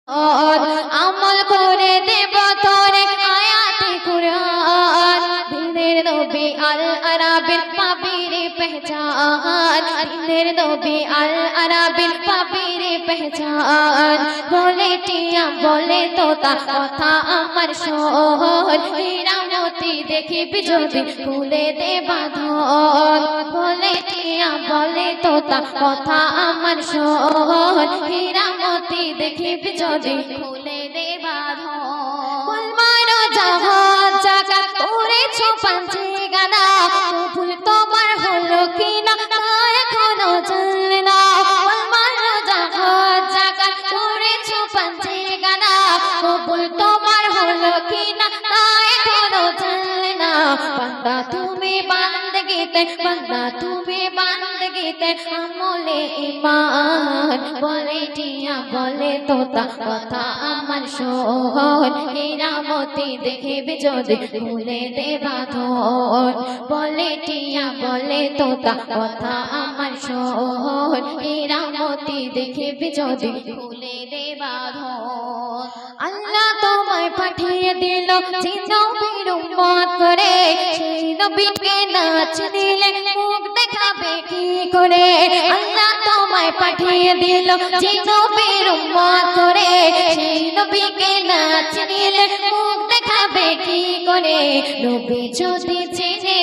আমল করে দেব তোরে আয়াতে কুরআন দিনের নবী আল আরাবির পাবিরে পেহচান দিনের নবী আল আরাবির পাবিরে পেহচান বলে টিয়া বলে তোতা কথা আমার শোন হীরামতি দেখিবি যদি খুলে দে বাঁধন বলে টিয়া বলে তোতা কথা আমার শোন হীরামতি দেখিবি যদি খুলে দে বাঁধন মারো জাহাজ জাগা করেছো পাঞ্চে গানা কবুল তোমার হলো কিনা তা এখনো জানলে না মারো জাহাজ জাগা করেছো পাঞ্চে গানা কবুল তোমার হলো কিনা তা এখনো জানলে না বান্দা তুমি বান্দগিতে আমলে ঈমান বলে টিয়া বলে তোতা কথা আমার শোন হীরামতি দেখিবি যদি খুলে দে বাঁধন বলে টিয়া বলে তোতা কথা আমার শোন হীরামতি দেখিবি যদি খুলে দে বাঁধন আল্লাহ তোমায় পাঠিয়ে দিল যে নবীর উম্মত করে সেই নবীকে নাচ দিলে মুখ দেখাবে কি করে আল্লাহ তোমায় পাঠিয়ে দিল যে নবীর উম্মত করে সেই নবীকে নাচ দিলে মুখ দেখাবে কি করে নবী যদি চেনে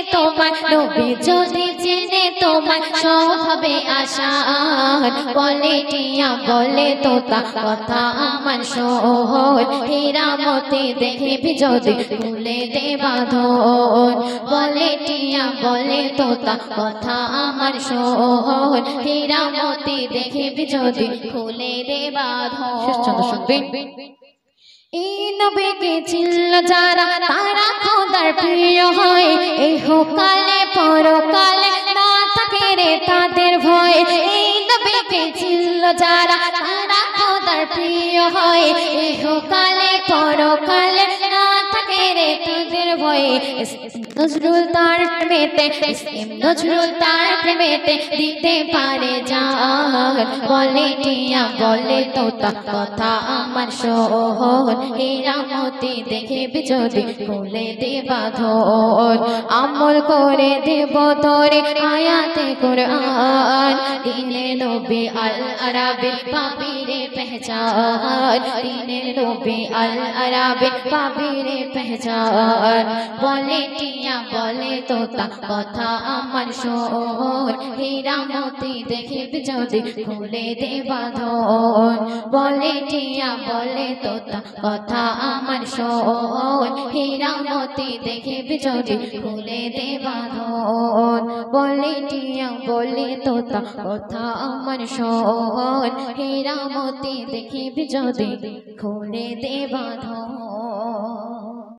তোমার সব হবে আশান বলে টিয়া বলে তোতা কথা আমার শোন হীরামতি দেখিবি যদি খুলে দে বাঁধন বলে টিয়া বলে তোতা কথা আমার শোন হীরামতি দেখিবি যদি খুলে দে বাঁধন এই নবীকে চিনল যারা তারা খোদার প্রিয় হয় ইহকালে পরকালে না থাকে রে তাদের ভয় এই নবীকে চিনল যারা তারা খোদার প্রিয় হয় ইহকালে পরকালে না থাকে রে তাদের ভয় নজরুল তার প্রেমেতে দিতে পারে জান বলে টিয়া বলে তোতা কথা আমার শোন হীরামতি দেখিবি যদি খুলে দে বাঁধন আমল করে দেব তোরে আয়াতে কুরআন দিনের নবী আল আরাবির পাবিরে পেহচান দিনের নবী আল আরাবির পাবিরে পেহচান বলে টিয়া বলে তোতা কথা আমার শোন হীরামতি দেখিবি যদি খুলে দে বাঁধন বলে টিয়া বলে তোতা কথা আমার শোন হীরামতি দেখিবি যদি খুলে দে বাঁধন বলে টিয়া বলে তোতা কথা আমার শোন হীরামতি দেখিবি যদি খুলে দে বাঁধন।